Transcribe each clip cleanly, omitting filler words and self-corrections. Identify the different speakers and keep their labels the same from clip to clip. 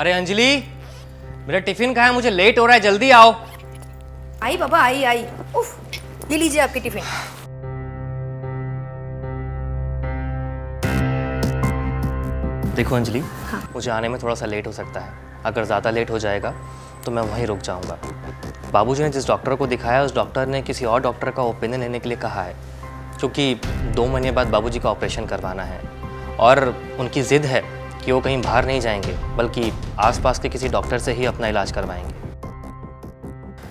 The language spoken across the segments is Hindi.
Speaker 1: अरे अंजलि, मेरा टिफिन कहाँ है? मुझे लेट हो रहा है, जल्दी आओ।
Speaker 2: आई बाबा, आई आई। उफ, ये लीजिए आपके टिफिन।
Speaker 1: देखो अंजलि,
Speaker 2: हाँ।
Speaker 1: मुझे आने में थोड़ा सा लेट हो सकता है। अगर ज़्यादा लेट हो जाएगा तो मैं वहीं रुक जाऊंगा। बाबूजी ने जिस डॉक्टर को दिखाया उस डॉक्टर ने किसी और डॉक्टर का ओपिनियन लेने के लिए कहा है, क्योंकि 2 महीने बाद बाबूजी का ऑपरेशन करवाना है और उनकी ज़िद है कि वो कहीं बाहर नहीं जाएंगे बल्कि आसपास के किसी डॉक्टर से ही अपना इलाज करवाएंगे।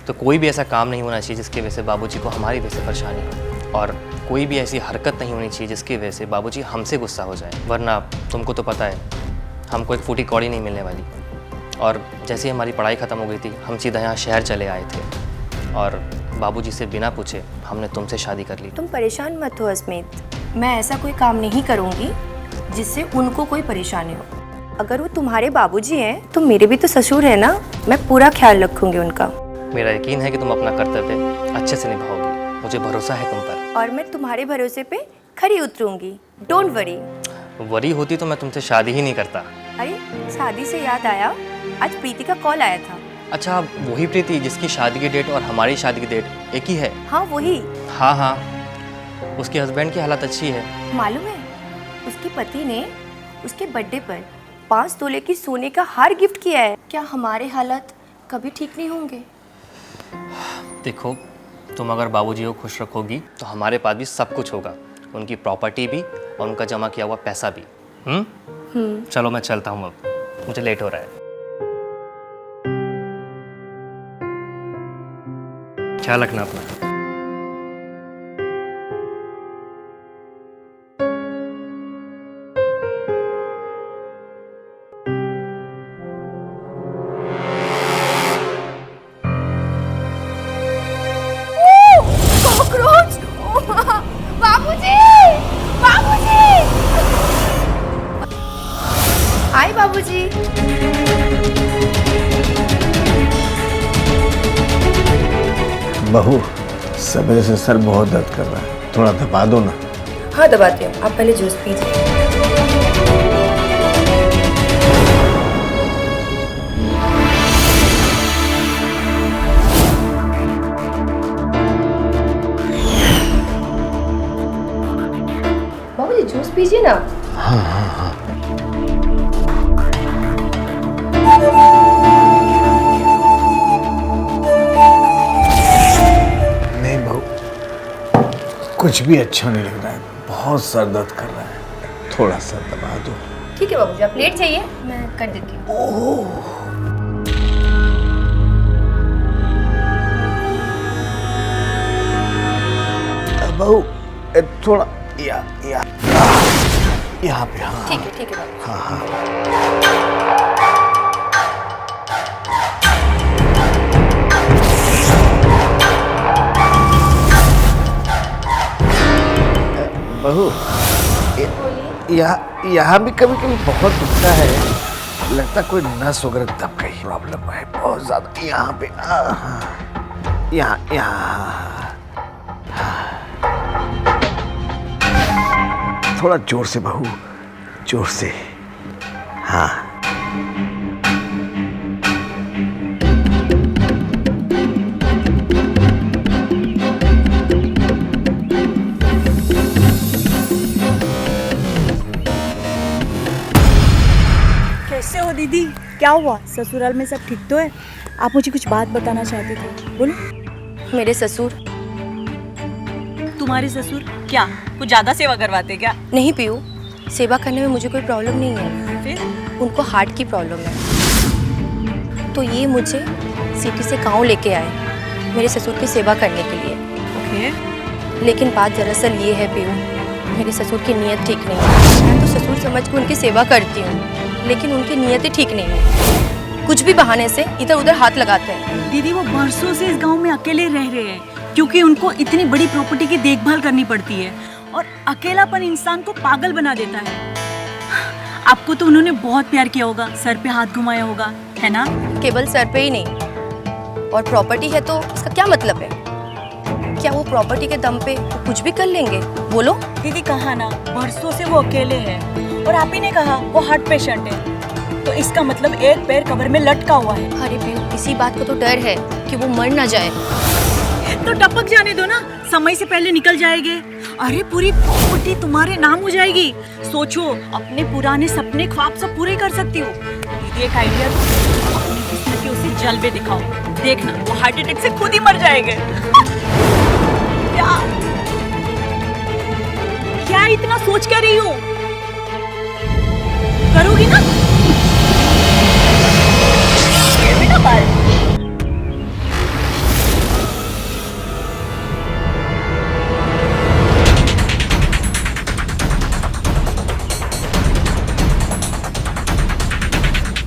Speaker 1: तो कोई भी ऐसा काम नहीं होना चाहिए जिसकी वजह से बाबूजी को हमारी वजह से परेशानी हो, और कोई भी ऐसी हरकत नहीं होनी चाहिए जिसकी वजह से बाबूजी हमसे गुस्सा हो जाए, वरना तुमको तो पता है हमको एक फूटी कौड़ी नहीं मिलने वाली। और जैसे ही हमारी पढ़ाई ख़त्म हो गई थी हम सीधा यहाँ शहर चले आए थे और बाबूजी से बिना पूछे हमने तुमसे शादी कर ली।
Speaker 2: तुम परेशान मत हो अस्मित, मैं ऐसा कोई काम नहीं करूँगी जिससे उनको कोई परेशानी हो। अगर वो तुम्हारे बाबूजी हैं तो मेरे भी तो ससुर है ना, मैं पूरा ख्याल रखूँगी उनका।
Speaker 1: मेरा यकीन है कि तुम अपना कर्तव्य अच्छे से निभाओगी, मुझे भरोसा है तुम पर।
Speaker 2: और मैं तुम्हारे भरोसे पे खरी उतरूँगी, डोंट वरी।
Speaker 1: वरी होती तो मैं तुमसे शादी ही नहीं करता।
Speaker 2: अरे शादी से याद आया, आज प्रीति का कॉल आया था।
Speaker 1: अच्छा, वही प्रीति जिसकी शादी की डेट और हमारी शादी की डेट एक ही है?
Speaker 2: हाँ वही।
Speaker 1: हाँ हाँ, उसके हस्बैंड की हालत अच्छी है।
Speaker 2: मालूम है, उसके पति ने उसके बर्थडे पर 5 तोले की सोने का हार गिफ्ट किया है। क्या हमारे हालत कभी ठीक नहीं होंगे?
Speaker 1: देखो, तुम अगर बाबूजी को खुश रखोगी तो हमारे पास भी सब कुछ होगा, उनकी प्रॉपर्टी भी और उनका जमा किया हुआ पैसा भी। चलो मैं चलता हूँ, अब मुझे लेट हो रहा है। ख्याल रखना अपना।
Speaker 2: कॉकरोच! बाबूजी! बाबूजी! हाय बाबूजी।
Speaker 3: बहू, सवेरे से सर बहुत दर्द कर रहा है, थोड़ा दबा दो ना।
Speaker 2: हाँ दबाती हूँ, आप पहले जूस पीजिए। बाबूजी जूस पीजिए ना।
Speaker 3: हाँ हाँ हाँ। नहीं बहू, कुछ भी अच्छा नहीं लग रहा है, बहुत सर दर्द कर रहा है, थोड़ा सा दबा दो।
Speaker 2: ठीक है बाबूजी, आप प्लेट चाहिए मैं कर देती हूँ।
Speaker 3: बहू थोड़ा यहाँ पे। हाँ
Speaker 2: ठीक है बाबूजी।
Speaker 3: हाँ हाँ। बहू, यहाँ भी कभी कभी बहुत दुखता है, लगता कोई नस वगैरह दब गई, प्रॉब्लम है बहुत ज्यादा यहाँ पे। यहाँ थोड़ा जोर से बहू, जोर से। हाँ
Speaker 4: कैसे हो दीदी? क्या हुआ? ससुराल में सब ठीक तो है? आप मुझे कुछ बात बताना चाहते थे, बोलो।
Speaker 2: मेरे ससुर।
Speaker 4: तुम्हारे ससुर क्या कुछ ज्यादा सेवा करवाते क्या?
Speaker 2: नहीं पीयू, सेवा करने में मुझे कोई प्रॉब्लम नहीं है।
Speaker 4: फिर
Speaker 2: उनको हार्ट की प्रॉब्लम है, तो ये मुझे सिटी से गाँव लेके आए मेरे ससुर की सेवा करने के लिए।
Speaker 4: ओके।
Speaker 2: लेकिन बात दरअसल ये है पीयू, मेरे ससुर की नीयत ठीक नहीं है। मैं तो ससुर समझ के उनकी सेवा करती हूँ, लेकिन उनकी नीयत ही ठीक नहीं है। कुछ भी बहाने से इधर उधर हाथ लगाते हैं।
Speaker 4: दीदी वो बरसों से इस गांव में अकेले रह रहे हैं, क्योंकि उनको इतनी बड़ी प्रॉपर्टी की देखभाल करनी पड़ती है और अकेलापन इंसान को पागल बना देता है। आपको तो उन्होंने बहुत प्यार किया होगा, सर पे हाथ घुमाया होगा, है ना?
Speaker 2: केवल सर पे ही नहीं, और प्रॉपर्टी है तो इसका क्या मतलब है? क्या वो प्रॉपर्टी के दम पे कुछ भी कर लेंगे? बोलो।
Speaker 4: दीदी कहा ना, बरसों से वो अकेले हैं और आप ही ने कहा वो हार्ट पेशेंट है, तो इसका मतलब एक पैर कब्र में लटका हुआ है।
Speaker 2: अरे पीयू, इसी बात का तो डर है कि वो मर ना जाए।
Speaker 4: तो टपक जाने दो ना, समय से पहले निकल जाएंगे। अरे पूरी प्रॉपर्टी तुम्हारे नाम हो जाएगी। सोचो, अपने पुराने सपने ख्वाब सब पूरे कर सकती हो। दीदी एक आइडिया दो, अपने बिस्तर के उसे जलवे दिखाओ, देखना वो हार्ट अटैक से खुद ही मर जाएंगे। क्या क्या इतना सोच कर रही हो? करोगी ना? ये भी ना बात।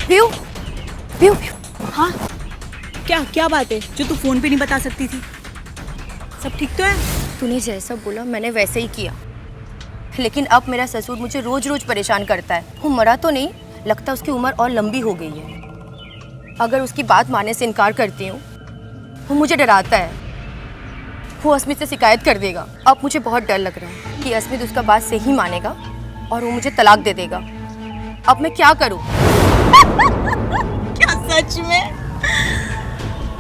Speaker 2: पीयू, पीयू, पीयू।
Speaker 4: हाँ, क्या क्या बात है जो तू फोन पे नहीं बता सकती थी? सब ठीक तो है?
Speaker 2: तूने जैसा बोला मैंने वैसे ही किया, लेकिन अब मेरा ससुर मुझे रोज रोज परेशान करता है। वो मरा तो नहीं, लगता उसकी उम्र और लंबी हो गई है। अगर उसकी बात मानने से इनकार करती हूँ, वो मुझे डराता है, वो अस्मित से शिकायत कर देगा। अब मुझे बहुत डर लग रहा है कि अस्मित उसका बात सही मानेगा और वो मुझे तलाक दे देगा। अब मैं क्या करूँ?
Speaker 4: क्या सच में?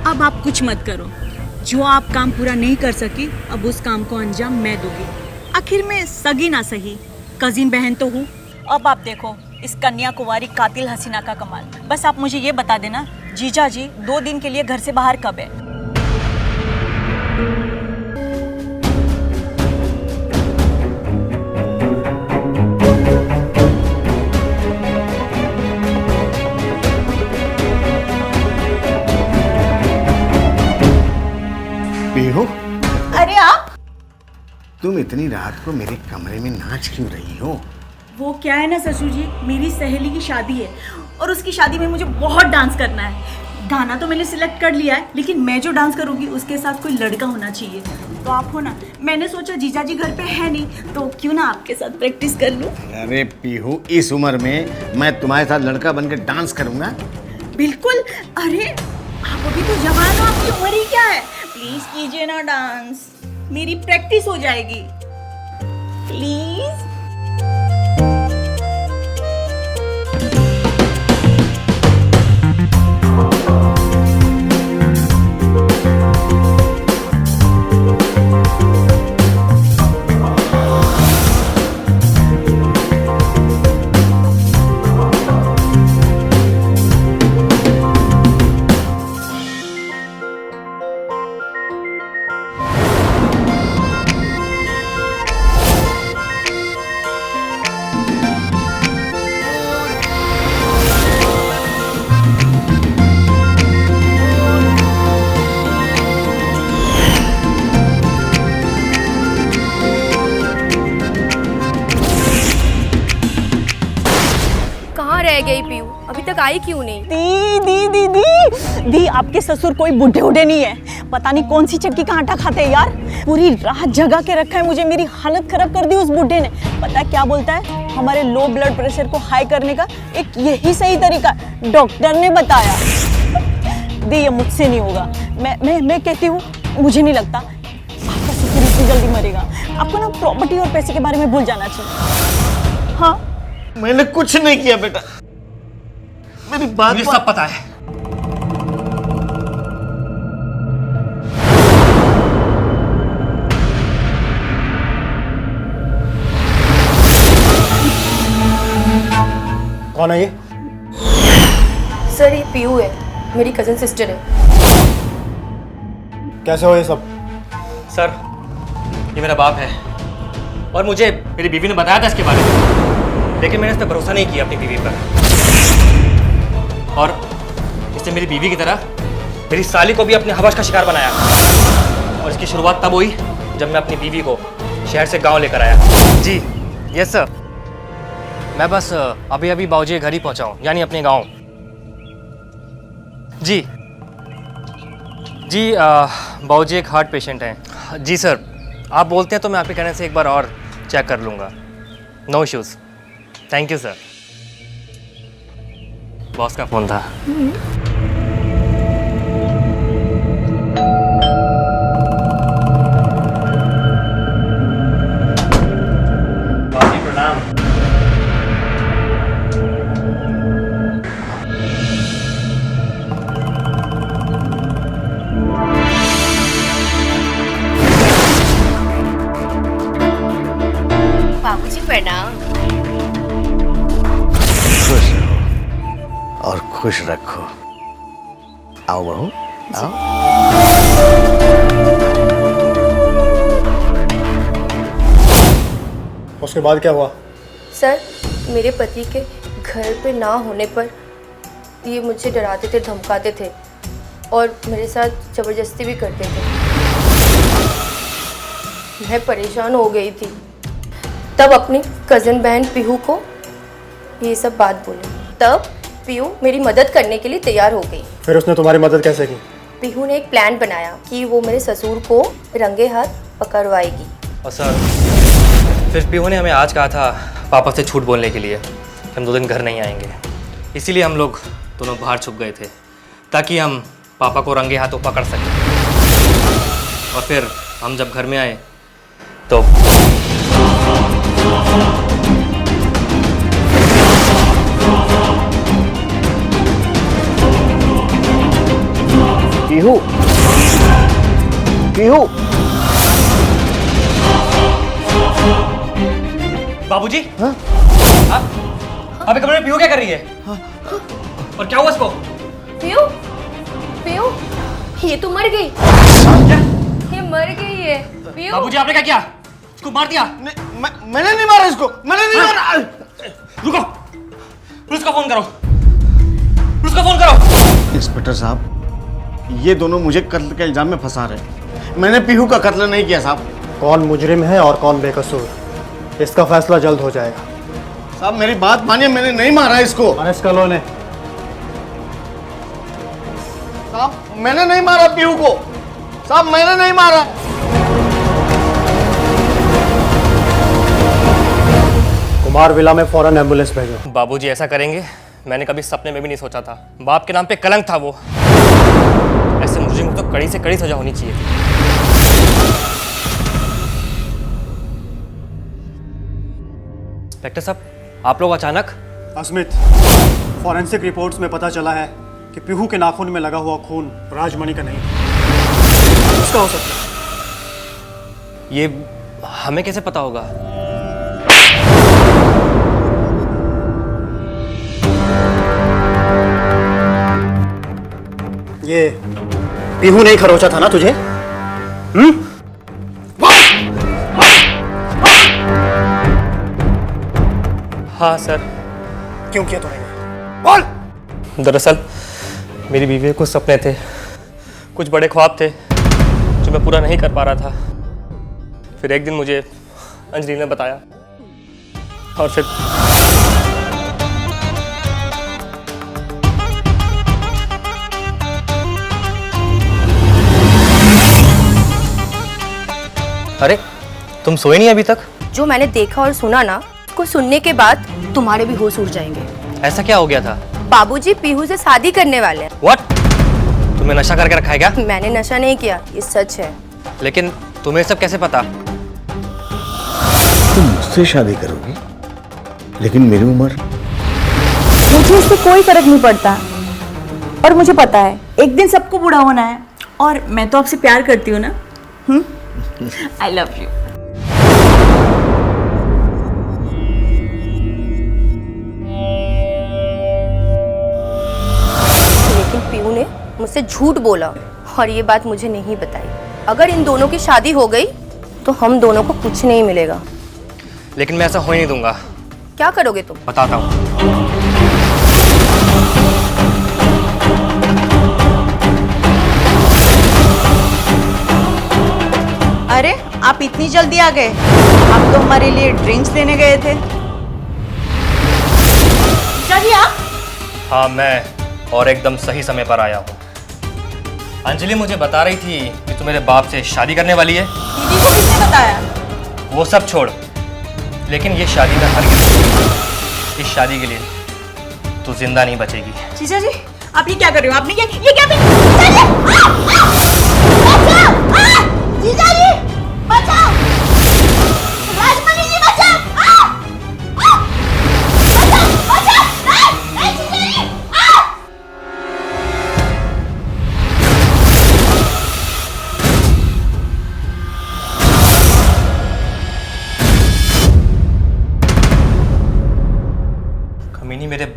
Speaker 4: अब आप कुछ मत करो। जो आप काम पूरा नहीं कर सकी, अब उस काम को अंजाम मैं दूंगी। आखिर में सगी ना सही, कजिन बहन तो हूँ। अब आप देखो इस कन्या कुंवारी कातिल हसीना का कमाल। बस आप मुझे ये बता देना, जीजा जी 2 दिन के लिए घर से बाहर कब है?
Speaker 3: पीहू,
Speaker 4: अरे आप
Speaker 3: तुम इतनी रात को मेरे कमरे में नाच क्यों रही हो?
Speaker 4: वो क्या है ना ससुर जी, मेरी सहेली की शादी है और उसकी शादी में मुझे बहुत डांस करना है। गाना तो मैंने सिलेक्ट कर लिया है, लेकिन मैं जो डांस करूंगी उसके साथ कोई लड़का होना चाहिए। तो आप हो ना? मैंने सोचा जीजा जी घर पे है नहीं, तो क्यों ना आपके साथ प्रैक्टिस कर लूं?
Speaker 3: अरे पीहू, इस उम्र में मैं तुम्हारे साथ लड़का बनकर डांस करूंगा?
Speaker 4: बिल्कुल। अरे आप अभी तो जवान हो, आपकी उम्र ही क्या है? प्लीज कीजिए ना डांस, मेरी प्रैक्टिस हो जाएगी। प्लीज।
Speaker 2: कहाँ रह गई पीयू? अभी तक आई क्यों नहीं?
Speaker 4: दी दी दी दी दी, आपके ससुर कोई बुढ़े उढ़े नहीं है। पता नहीं कौन सी चक्की का आटा खाते हैं यार। पूरी रात जगा के रखा है मुझे, मेरी हालत खराब कर दी उस बुढ़े ने। पता है क्या बोलता है? हमारे लो ब्लड प्रेशर को हाई करने का एक यही सही तरीका डॉक्टर ने बताया। दी ये मुझसे नहीं होगा। मैं कहती हूँ, मुझे नहीं लगता आपका ससुर इतनी जल्दी मरेगा। आपको ना प्रॉपर्टी और पैसे के बारे में भूल जाना चाहिए। हाँ,
Speaker 3: मैंने कुछ नहीं किया बेटा, मेरी बात
Speaker 1: मुझे सब पता है।
Speaker 5: कौन है ये?
Speaker 2: सर ये पीयू है, मेरी कजन सिस्टर है।
Speaker 5: कैसे हो ये सब?
Speaker 1: सर ये मेरा बाप है और मुझे मेरी बीवी ने बताया था इसके बारे में, लेकिन मैंने इस पर भरोसा नहीं किया अपनी बीवी पर। और इसने मेरी बीवी की तरह मेरी साली को भी अपने हवस का शिकार बनाया। और इसकी शुरुआत तब हुई जब मैं अपनी बीवी को शहर से गांव लेकर आया। जी यस सर, मैं बस अभी अभी बाबूजी के घर ही पहुंचा हूँ, यानी अपने गांव। जी जी बाबूजी एक हार्ट पेशेंट हैं। जी सर, आप बोलते हैं तो मैं आपके कहने से एक बार और चेक कर लूँगा। No issues, thank you sir. Boss का फ़ोन था। प्रणाम।
Speaker 2: बाबूजी प्रणाम।
Speaker 3: खुश रहो और खुश रखो। आओ बहू, आओ।
Speaker 5: उसके बाद क्या हुआ?
Speaker 2: सर, मेरे पति के घर पे ना होने पर ये मुझे डराते थे, धमकाते थे और मेरे साथ ज़बरदस्ती भी करते थे। मैं परेशान हो गई थी, तब अपनी कज़न बहन पीहू को ये सब बात बोली। तब पीहू मेरी मदद करने के लिए तैयार हो गई।
Speaker 5: फिर उसने तुम्हारी मदद कैसे की?
Speaker 2: पीहू ने एक प्लान बनाया कि वो मेरे ससुर को रंगे हाथ पकड़वाएगी।
Speaker 1: और सर, फिर पीहू ने हमें आज कहा था पापा से झूठ बोलने के लिए कि हम 2 दिन घर नहीं आएंगे। इसीलिए हम लोग दोनों बाहर छुप गए थे ताकि हम पापा को रंगे हाथों पकड़ सकें। और फिर हम जब घर में आए तो
Speaker 3: पीहू, पीहू।
Speaker 1: बाबूजी, अबे कमरे में पीहू क्या कर रही है? और क्या हुआ इसको?
Speaker 2: पीहू, पीहू, ये तो मर गई।
Speaker 1: क्या?
Speaker 2: ये मर गई है। पीहू,
Speaker 1: बाबूजी आपने क्या किया? इसको मार दिया?
Speaker 3: मैंने नहीं मारा इसको, मैंने नहीं मारा।
Speaker 1: रुको, पुलिस को फोन करो, पुलिस को फोन करो।
Speaker 3: इंस्पेक्टर साहब, ये दोनों मुझे कत्ल के इल्जाम में फंसा रहे हैं। मैंने पीहू का कत्ल नहीं किया साहब।
Speaker 5: कौन मुजरिम है और कौन बेकसूर, इसका फैसला जल्द हो जाएगा।
Speaker 3: साहब मेरी बात मानिए, मैंने नहीं मारा इसको।
Speaker 5: अरेस्ट कर लो इन्हें।
Speaker 3: साहब मैंने नहीं मारा पीहू को, साहब मैंने नहीं मारा।
Speaker 5: कुमार विला में फौरन एम्बुलेंस भेजो।
Speaker 1: बाबूजी ऐसा करेंगे? मैंने कभी सपने में भी नहीं सोचा था। बाप के नाम पे कलंक था वो। ऐसे मुझे तो कड़ी से कड़ी सजा होनी चाहिए थी। इंस्पेक्टर साहब, आप लोग अचानक?
Speaker 5: अस्मित, फॉरेंसिक रिपोर्ट्स में पता चला है कि पीहू के नाखून में लगा हुआ खून राजमणि का नहीं, उसका हो सकता है।
Speaker 1: ये हमें कैसे पता होगा?
Speaker 5: ये पीहू नहीं खरोचा था ना तुझे?
Speaker 1: हाँ सर।
Speaker 5: क्यों किया तूने? बोल।
Speaker 1: दरअसल मेरी बीवी के कुछ सपने थे, कुछ बड़े ख्वाब थे जो मैं पूरा नहीं कर पा रहा था। फिर एक दिन मुझे अंजलि ने बताया और फिर अरे तुम सोए नहीं अभी तक?
Speaker 2: जो मैंने देखा और सुना ना, उसको सुनने के बाद तुम्हारे भी होश उड़ जाएंगे।
Speaker 1: ऐसा क्या हो गया था?
Speaker 2: बाबूजी पीहू से शादी करने वाले हैं।
Speaker 1: व्हाट? तुम्हें नशा करके रखा है क्या?
Speaker 2: मैंने नशा नहीं किया, ये सच है।
Speaker 1: लेकिन तुम्हें सब कैसे पता?
Speaker 3: तुम मुझसे शादी करोगी, लेकिन मेरी उम्र?
Speaker 4: मुझे इससे कोई फर्क नहीं पड़ता और मुझे पता है एक दिन सबको बूढ़ा होना है और मैं तो आपसे प्यार करती हूँ ना। I love you.
Speaker 2: लेकिन पीहू ने मुझसे झूठ बोला और ये बात मुझे नहीं बताई। अगर इन दोनों की शादी हो गई तो हम दोनों को कुछ नहीं मिलेगा।
Speaker 1: लेकिन मैं ऐसा होने नहीं दूंगा।
Speaker 2: क्या करोगे तुम?
Speaker 1: बताता हूँ।
Speaker 6: अरे आप इतनी जल्दी आ गए? आप तो हमारे लिए ड्रिंक्स लेने गए थे।
Speaker 1: हाँ मैं, और एकदम सही समय पर आया हूँ। अंजलि मुझे बता रही थी कि तू मेरे बाप से शादी करने वाली है।
Speaker 6: दीदी को किसने बताया?
Speaker 1: वो सब छोड़, लेकिन ये शादी में हार गई। इस शादी के लिए तू जिंदा नहीं बचेगी।
Speaker 6: जीजा जी आप ये क्या कर रहे हो? आपने ये क्या जीजा जी बचाओ! राजमणि जी बचाओ!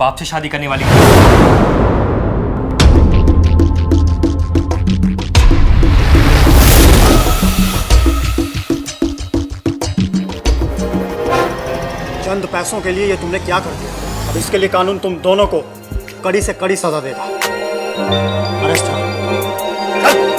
Speaker 1: बाप से शादी करने वाली थी।
Speaker 5: चंद पैसों के लिए ये तुमने क्या कर दिया? अब इसके लिए कानून तुम दोनों को कड़ी से कड़ी सजा देगा। अरेस्ट।